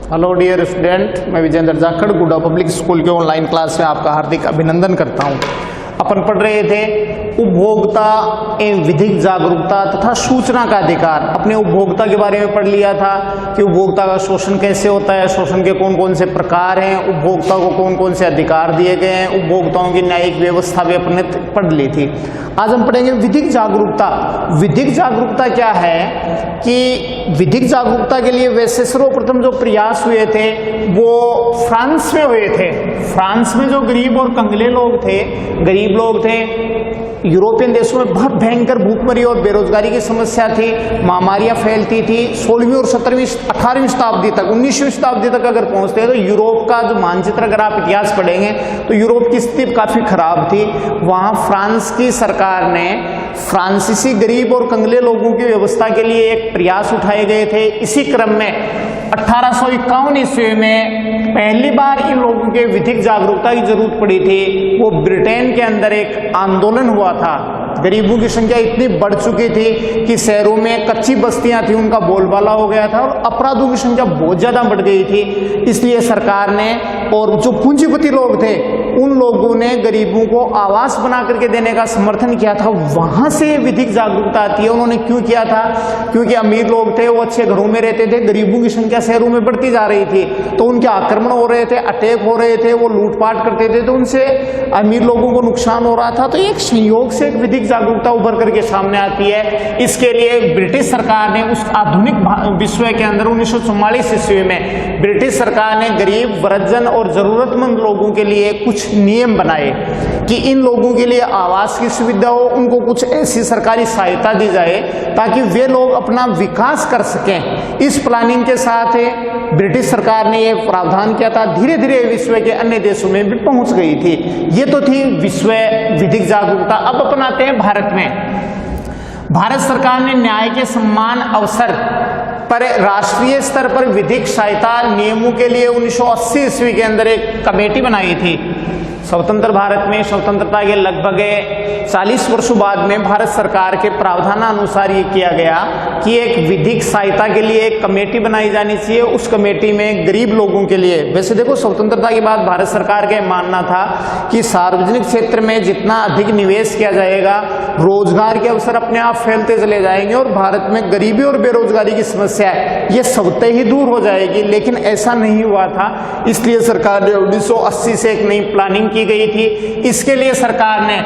Hello dear student, मैं विजेंद्र जाखड़ गुड्डा public school के ऑनलाइन क्लास में आपका हार्दिक अभिनंदन करता हूं। अपन पढ़ रहे थे उपभोक्ता एवं विधिक जागरूकता तथा सूचना का अधिकार। अपने उपभोक्ता के बारे में पढ़ लिया था कि उपभोक्ता का शोषण कैसे होता है, शोषण के कौन कौन से प्रकार हैं, उपभोक्ता को कौन कौन से अधिकार दिए गए हैं, उपभोक्ताओं की न्यायिक व्यवस्था भी अपने पढ़ ली थी। आज हम पढ़ेंगे विधिक जागरूकता। विधिक जागरूकता क्या है कि विधिक जागरूकता के लिए वैसे सर्वप्रथम जो प्रयास हुए थे वो फ्रांस में हुए थे। फ्रांस में जो गरीब और कंगले लोग थे, यूरोपियन देशों में बहुत भयंकर भूखमरी और बेरोजगारी की समस्या थी, महामारियां फैलती थी। 16वीं और 18वीं शताब्दी तक, 19वीं शताब्दी तक अगर पहुंचते हैं तो यूरोप का जो मानचित्र अगर आप इतिहास पढ़ेंगे तो यूरोप की स्थिति काफी खराब थी। वहां फ्रांस की सरकार ने फ्रांसीसी गरीब और कंगले लोगों की व्यवस्था के लिए एक प्रयास उठाए गए थे। इसी क्रम में 1851 ईस्वी में पहली बार इन लोगों के विधिक जागरूकता की जरूरत पड़ी थी। वो ब्रिटेन के अंदर एक आंदोलन हुआ था। गरीबों की संख्या इतनी बढ़ चुकी थी कि शहरों में कच्ची बस्तियां थी, उनका बोलबाला हो गया था और अपराधों की संख्या बहुत ज्यादा बढ़ गई थी। इसलिए सरकार ने और जो पूंजीपति लोग थे उन लोगों ने गरीबों को आवास बना करके देने का समर्थन किया था। वहां से विधिक जागरूकता आती है। उन्होंने क्यों किया था? क्योंकि अमीर लोग थे, वो अच्छे घरों में रहते थे, गरीबों की संख्या शहरों में बढ़ती जा रही थी, तो उनके आक्रमण हो रहे थे, अटैक हो रहे थे, वो लूटपाट करते थे, तो उनसे अमीर लोगों को नुकसान हो रहा था। तो एक संयोग से एक विधिक जागरूकता उभर करके सामने आती है। इसके लिए ब्रिटिश सरकार ने उस आधुनिक विश्व के अंदर 1944 ईस्वी में ब्रिटिश सरकार ने गरीब, वृद्धजन और जरूरतमंद लोगों के लिए कुछ नियम बनाए कि इन लोगों के लिए आवास की सुविधा हो, उनको कुछ ऐसी सरकारी सहायता दी जाए ताकि वे लोग अपना विकास कर सकें। इस प्लानिंग के साथ ब्रिटिश सरकार ने यह प्रावधान किया था। धीरे धीरे विश्व के अन्य देशों में भी पहुंच गई थी। ये तो थी विश्व विधिक जागरूकता। अब अपनाते हैं भारत में। भारत सरकार ने न्याय के समान अवसर पर राष्ट्रीय स्तर पर विधिक सहायता नियमों के लिए 1980 ईस्वी के अंदर एक कमेटी बनाई थी। स्वतंत्र भारत में स्वतंत्रता के लगभग 40 वर्षों बाद में भारत सरकार के प्रावधानानुसार ये किया गया कि एक विधिक सहायता के लिए एक कमेटी बनाई जानी चाहिए। उस कमेटी में गरीब लोगों के लिए, वैसे देखो स्वतंत्रता के बाद भारत सरकार का मानना था कि सार्वजनिक क्षेत्र में जितना अधिक निवेश किया जाएगा, रोजगार के अवसर अपने आप फैलते चले जाएंगे और भारत में गरीबी और बेरोजगारी की समस्या ये सबते ही दूर हो जाएगी। लेकिन ऐसा नहीं हुआ था। इसलिए सरकार ने 1980 से एक नई प्लानिंग की गई थी। इसके लिए सरकार ने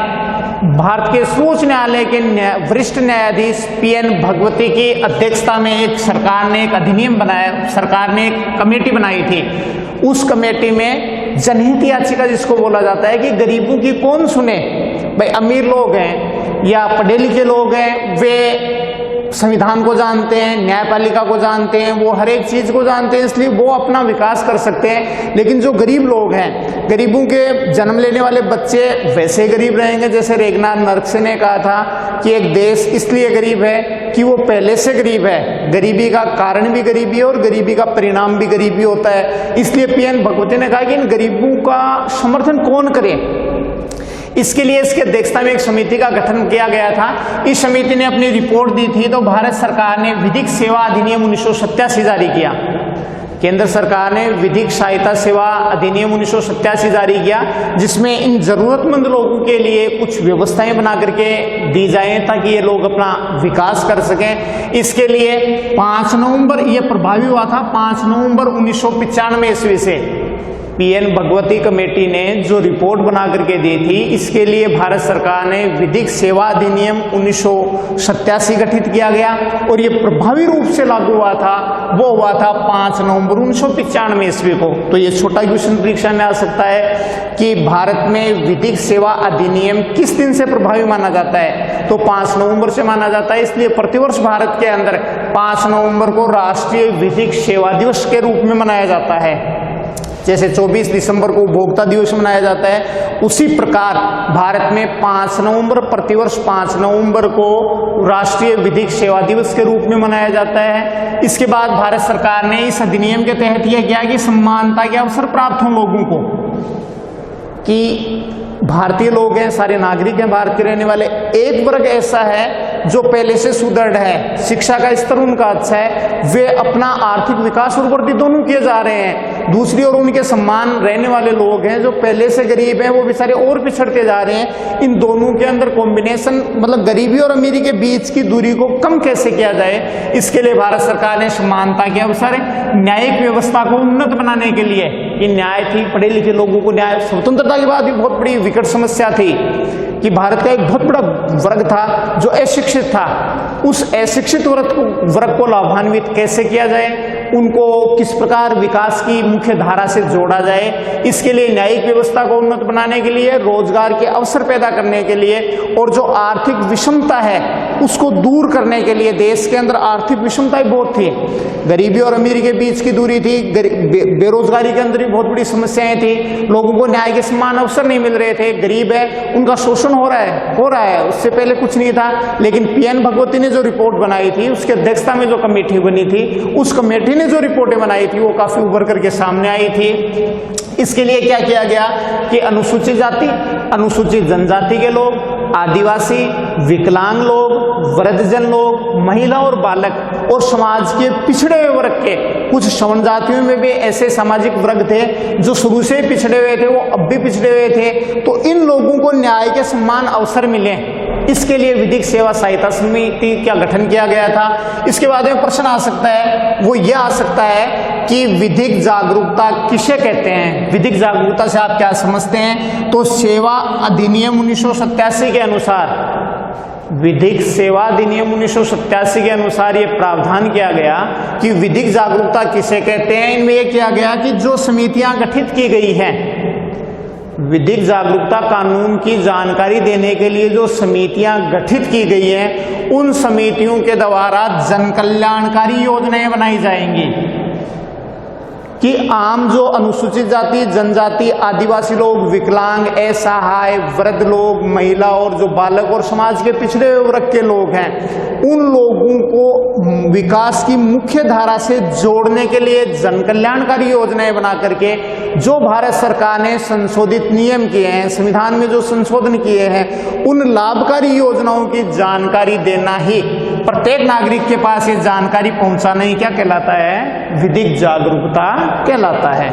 भारत के सर्वोच्च न्यायालय के वरिष्ठ न्यायाधीश PN भगवती की अध्यक्षता में सरकार ने एक अधिनियम बनाया। सरकार ने एक कमेटी बनाई थी। उस कमेटी में जनहित याचिका जिसको बोला जाता है कि गरीबों की कौन सुने। भाई अमीर लोग हैं या पढ़े लिखे लोग हैं, वे संविधान को जानते हैं, न्यायपालिका को जानते हैं, वो हर एक चीज को जानते हैं, इसलिए वो अपना विकास कर सकते हैं। लेकिन जो गरीब लोग हैं, गरीबों के जन्म लेने वाले बच्चे वैसे गरीब रहेंगे। जैसे रेगनाथ नरक्से ने कहा था कि एक देश इसलिए गरीब है कि वो पहले से गरीब है। गरीबी का कारण भी गरीबी है और गरीबी का परिणाम भी गरीबी होता है। इसलिए PN भगवती ने कहा कि इन गरीबों का समर्थन कौन करे। इसके लिए इसकी अध्यक्षता में एक समिति का गठन किया गया था। इस समिति ने अपनी रिपोर्ट दी थी तो भारत सरकार ने विधिक सेवा अधिनियम 1987 जारी किया। केंद्र सरकार ने विधिक सहायता सेवा अधिनियम 1987 जारी किया, जिसमें इन जरूरतमंद लोगों के लिए कुछ व्यवस्थाएं बना करके दी जाएं ताकि ये लोग अपना विकास कर सकें। इसके लिए 5 नवंबर ये प्रभावी हुआ था। 5 नवंबर 1995 ईस्वी से PN भगवती कमेटी ने जो रिपोर्ट बना करके दी थी, इसके लिए भारत सरकार ने विधिक सेवा अधिनियम 1987 गठित किया गया और ये प्रभावी रूप से लागू हुआ था। वो हुआ था 5 नवंबर 1995 ईस्वी को। तो ये छोटा क्वेश्चन परीक्षा में आ सकता है कि भारत में विधिक सेवा अधिनियम किस दिन से प्रभावी माना जाता है, तो 5 नवंबर से माना जाता है। इसलिए प्रतिवर्ष भारत के अंदर 5 नवंबर को राष्ट्रीय विधिक सेवा दिवस के रूप में मनाया जाता है। जैसे 24 दिसंबर को उपभोक्ता दिवस मनाया जाता है, उसी प्रकार भारत में 5 नवंबर प्रतिवर्ष 5 नवंबर को राष्ट्रीय विधिक सेवा दिवस के रूप में मनाया जाता है। इसके बाद भारत सरकार ने इस अधिनियम के तहत यह किया कि समानता के अवसर प्राप्त हों लोगों को, कि भारतीय लोग हैं, सारे नागरिक हैं, भारत के रहने वाले। एक वर्ग ऐसा है जो पहले से सुदृढ़ है, शिक्षा का स्तर उनका अच्छा है, वे अपना आर्थिक विकास और वृद्धि दोनों किए जा रहे हैं। दूसरी ओर उनके सम्मान रहने वाले लोग हैं जो पहले से गरीब हैं, वो बेचारे और पिछड़ते जा रहे हैं। इन दोनों के अंदर कॉम्बिनेशन, मतलब गरीबी और अमीरी के बीच की दूरी को कम कैसे किया जाए, इसके लिए भारत सरकार ने समानता के अवसर, न्यायिक व्यवस्था को उन्नत बनाने के लिए, ये न्याय थी, पढ़े लिखे लोगों को न्याय, स्वतंत्रता के बाद भी बहुत बड़ी विकट समस्या थी कि भारत का एक बहुत बड़ा वर्ग था जो अशिक्षित था। उस अशिक्षित वर्ग को लाभान्वित कैसे किया जाए, उनको किस प्रकार विकास की मुख्य धारा से जोड़ा जाए, इसके लिए न्यायिक व्यवस्था को उन्नत बनाने के लिए, रोजगार के अवसर पैदा करने के लिए, और जो आर्थिक विषमता है उसको दूर करने के लिए। देश के अंदर आर्थिक विषमताएं बहुत थी, गरीबी और अमीरी के बीच की दूरी थी, बेरोजगारी के अंदर भी बहुत बड़ी समस्याएं थी, लोगों को न्याय के समान अवसर नहीं मिल रहे थे, गरीब है उनका शोषण हो रहा है, उससे पहले कुछ नहीं था। लेकिन पीएन भगवती ने जो रिपोर्ट बनाई थी, उसकी अध्यक्षता में जो कमेटी बनी थी, उस कमेटी ने जो रिपोर्टें बनाई थी वो काफी उभर करके सामने आई थी। इसके लिए क्या किया गया कि अनुसूचित जाति, अनुसूचित जनजाति के लोग, आदिवासी, विकलांग लोग, वृद्धजन लोग, महिला और बालक, और समाज के पिछड़े हुए वर्ग के, कुछ श्रवण जातियों में भी ऐसे सामाजिक वर्ग थे जो शुरू से पिछड़े हुए थे, वो अब भी पिछड़े हुए थे, तो इन लोगों को न्याय के समान अवसर मिले, इसके लिए विधिक सेवा सहायता समिति का गठन किया गया था। इसके बाद में प्रश्न आ सकता है, वो यह आ सकता है कि विधिक जागरूकता किसे कहते हैं। विधिक जागरूकता से आप क्या समझते हैं? तो सेवा अधिनियम 1987 के अनुसार, विधिक सेवा अधिनियम 1987 के अनुसार ये प्रावधान किया गया कि विधिक जागरूकता किसे कहते हैं। इनमें यह किया गया कि जो समितियां गठित की गई हैं, विधिक जागरूकता कानून की जानकारी देने के लिए जो समितियां गठित की गई हैं, उन समितियों के द्वारा जन कल्याणकारी योजनाएं बनाई जाएंगी कि आम जो अनुसूचित जाति, जनजाति, आदिवासी लोग, विकलांग, असहाय, वृद्ध लोग, महिला और जो बालक और समाज के पिछड़े वर्ग के लोग हैं, उन लोगों को विकास की मुख्य धारा से जोड़ने के लिए जन कल्याणकारी योजनाएं बना करके जो भारत सरकार ने संशोधित नियम किए हैं, संविधान में जो संशोधन किए हैं, उन लाभकारी योजनाओं की जानकारी देना ही, प्रत्येक नागरिक के पास ये जानकारी पहुंचाना ही क्या कहलाता है? विधिक जागरूकता कहलाता है।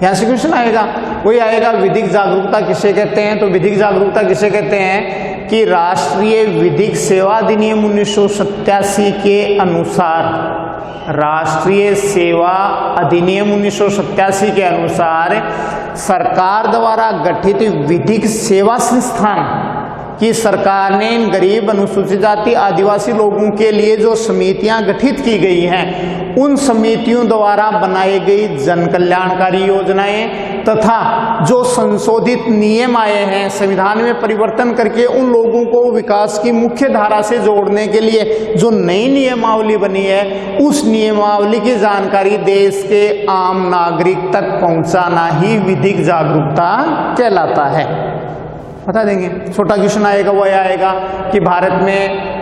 यहां से क्वेश्चन आएगा, वही आएगा, विधिक जागरूकता किसे कहते हैं? तो विधिक जागरूकता किसे कहते हैं कि राष्ट्रीय विधिक सेवा अधिनियम 1987 के अनुसार, राष्ट्रीय सेवा अधिनियम 1987 के अनुसार सरकार द्वारा गठित विधिक सेवा संस्थान कि सरकार ने इन गरीब, अनुसूचित जाति, आदिवासी लोगों के लिए जो समितियां गठित की गई हैं, उन समितियों द्वारा बनाई गई जन कल्याणकारी योजनाएं तथा जो संशोधित नियम आए हैं, संविधान में परिवर्तन करके उन लोगों को विकास की मुख्य धारा से जोड़ने के लिए जो नई नियमावली बनी है, उस नियमावली की जानकारी देश के आम नागरिक तक पहुंचाना ही विधिक जागरूकता कहलाता है। बता देंगे, छोटा क्वेश्चन आएगा, वो आएगा कि भारत में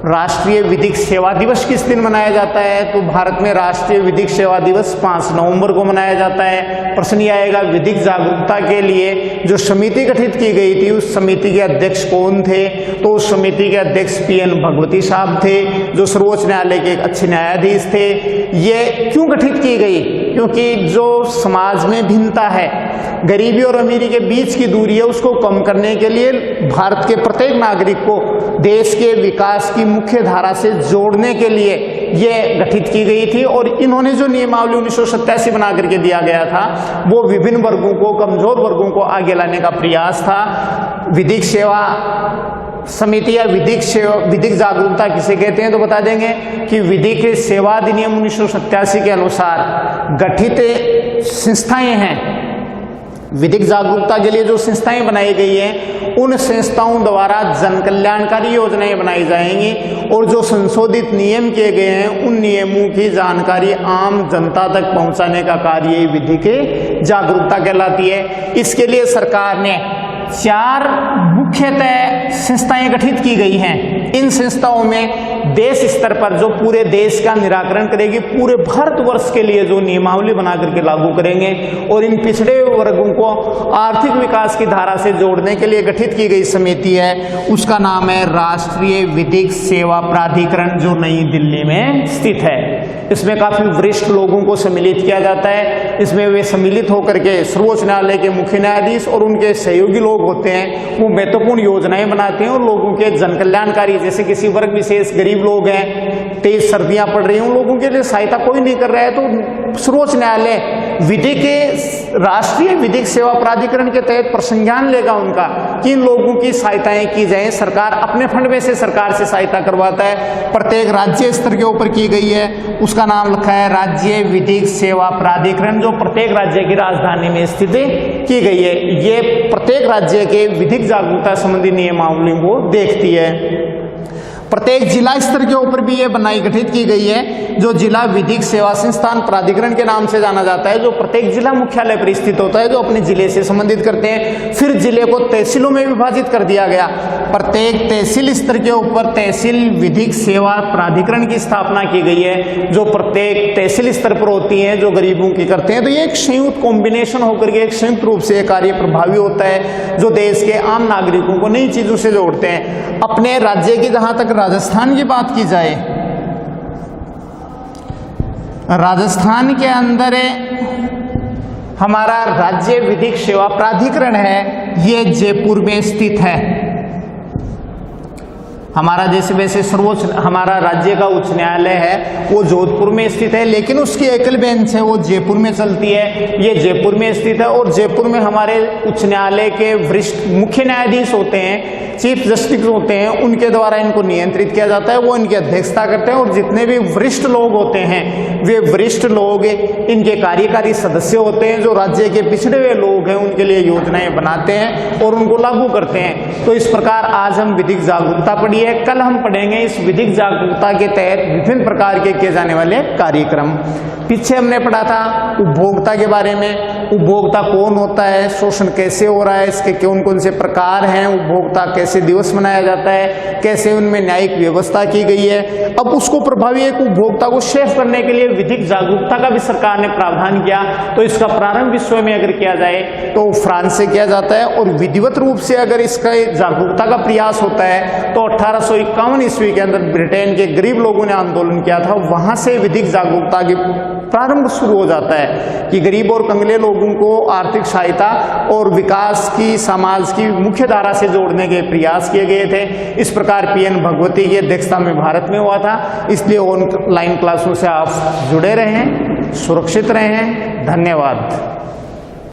राष्ट्रीय विधिक सेवा दिवस किस दिन मनाया जाता है? तो भारत में राष्ट्रीय विधिक सेवा दिवस 5 नवंबर को मनाया जाता है। प्रश्न ये आएगा, विधिक जागरूकता के लिए जो समिति गठित की गई थी, उस समिति के अध्यक्ष कौन थे? तो उस समिति के अध्यक्ष पीएन भगवती साहब थे, जो सर्वोच्च न्यायालय के एक अच्छे न्यायाधीश थे। ये क्यों गठित की गई? क्योंकि जो समाज में भिन्नता है, गरीबी और अमीरी के बीच की दूरी है, उसको कम करने के लिए भारत के प्रत्येक नागरिक को देश के विकास की मुख्य धारा से जोड़ने के लिए ये गठित की गई थी। और इन्होंने जो नियमावली 1987 बना करके दिया गया था, वो विभिन्न वर्गों को, कमजोर वर्गों को आगे लाने का प्रयास था। विधिक सेवा समिति या विधिक जागरूकता किसे कहते हैं? तो बता देंगे कि विधिक सेवा अधिनियम 1987 के अनुसार गठित संस्थाएं हैं, विधिक जागरूकता के लिए जो संस्थाएं बनाई गई हैं, उन संस्थाओं द्वारा जन कल्याणकारी योजनाएं बनाई जाएंगी और जो संशोधित नियम किए गए हैं, उन नियमों की जानकारी आम जनता तक पहुंचाने का कार्य विधिक जागरूकता कहलाती है। इसके लिए सरकार ने 4 मुख्यतः संस्थाएं गठित की गई हैं। इन संस्थाओं में देश स्तर पर जो पूरे देश का निराकरण करेगी, पूरे भारतवर्ष के लिए जो नियमावली बना करके लागू करेंगे और इन पिछड़े वर्गों को आर्थिक विकास की धारा से जोड़ने के लिए गठित की गई समिति है, उसका नाम है राष्ट्रीय विधिक सेवा प्राधिकरण, जो नई दिल्ली में स्थित है। इसमें काफी वरिष्ठ लोगों को सम्मिलित किया जाता है। इसमें वे सम्मिलित होकर के सर्वोच्च न्यायालय के मुख्य न्यायाधीश और उनके सहयोगी लोग होते हैं, वो महत्वपूर्ण योजनाएं बनाते हैं और लोगों के जन कल्याणकारी, जैसे किसी वर्ग विशेष गरीब लोग हैं, तेज सर्दियां पड़ रही हैं, उन लोगों के लिए सहायता कोई नहीं कर रहा है, तो सर्वोच्च न्यायालय विधि के राष्ट्रीय विधिक सेवा प्राधिकरण के तहत प्रसंज्ञान लेगा उनका कि इन लोगों की सहायताएं की जाए। सरकार अपने फंड में से सरकार से सहायता करवाता है, प्रत्येक राज्य स्तर के ऊपर की गई है, उसका नाम लिखा है राज्य विधिक सेवा प्राधिकरण, जो प्रत्येक राज्य की राजधानी में स्थित की गई है। ये प्रत्येक राज्य के विधिक जागरूकता संबंधी नियमावली को देखती है। प्रत्येक जिला स्तर के ऊपर भी ये बनाई गठित की गई है, जो जिला विधिक सेवा संस्थान प्राधिकरण के नाम से जाना जाता है, जो प्रत्येक जिला मुख्यालय पर स्थित होता है, जो अपने जिले से संबंधित करते हैं। फिर जिले को तहसीलों में विभाजित कर दिया गया। प्रत्येक तहसील स्तर के ऊपर तहसील विधिक सेवा प्राधिकरण की स्थापना की गई है, जो प्रत्येक तहसील स्तर पर होती है, जो गरीबों की करते हैं। तो ये एक संयुक्त कॉम्बिनेशन होकर के एक संयुक्त रूप से कार्य प्रभावी होता है, जो देश के आम नागरिकों को नई चीजों से जोड़ते हैं। अपने राज्य की जहां तक राजस्थान की बात की जाए, राजस्थान के अंदर हमारा राज्य विधिक सेवा प्राधिकरण है, ये जयपुर में स्थित है। हमारा जैसे वैसे सर्वोच्च हमारा राज्य का उच्च न्यायालय है वो जोधपुर में स्थित है, लेकिन उसकी एकल बेंच है वो जयपुर में चलती है, ये जयपुर में स्थित है। और जयपुर में हमारे उच्च न्यायालय के वरिष्ठ मुख्य न्यायाधीश होते हैं, चीफ जस्टिस होते हैं, उनके द्वारा इनको नियंत्रित किया जाता है, वो इनकी अध्यक्षता करते हैं। और जितने भी वरिष्ठ लोग होते हैं वे वरिष्ठ लोग इनके कार्यकारी सदस्य होते हैं, जो राज्य के पिछड़े हुए लोग हैं उनके लिए योजनाएं बनाते हैं और उनको लागू करते हैं। तो इस प्रकार आज हम विधिक जागरूकता पढ़ी है, कल हम पढ़ेंगे इस विधिक जागरूकता के तहत विभिन्न प्रकार के किए जाने वाले कार्यक्रम। पीछे हमने पढ़ा था उपभोक्ता के बारे में, उपभोक्ता कौन होता है, शोषण कैसे हो रहा है, इसके कौन कौन से प्रकार हैं, उपभोक्ता कैसे दिवस मनाया जाता है, कैसे उनमें न्यायिक व्यवस्था की गई है। अब उसको प्रभावी एक उपभोक्ता को सेफ करने के लिए विधिक जागरूकता का भी सरकार ने प्रावधान किया। तो इसका प्रारंभ विश्व में अगर किया जाए तो फ्रांस से किया जाता है, और विधिवत रूप से अगर इसका जागरूकता का प्रयास होता है तो 1851 ईस्वी के अंदर ब्रिटेन के गरीब लोगों ने आंदोलन किया था, वहां से विधिक जागरूकता की प्रारंभ शुरू हो जाता है कि गरीब और कंगले लोगों को आर्थिक सहायता और विकास की समाज की मुख्य धारा से जोड़ने के प्रयास किए गए थे। इस प्रकार पीएन भगवती की अध्यक्षता में भारत में हुआ था। इसलिए ऑनलाइन क्लासों से आप जुड़े रहें, सुरक्षित रहें। धन्यवाद।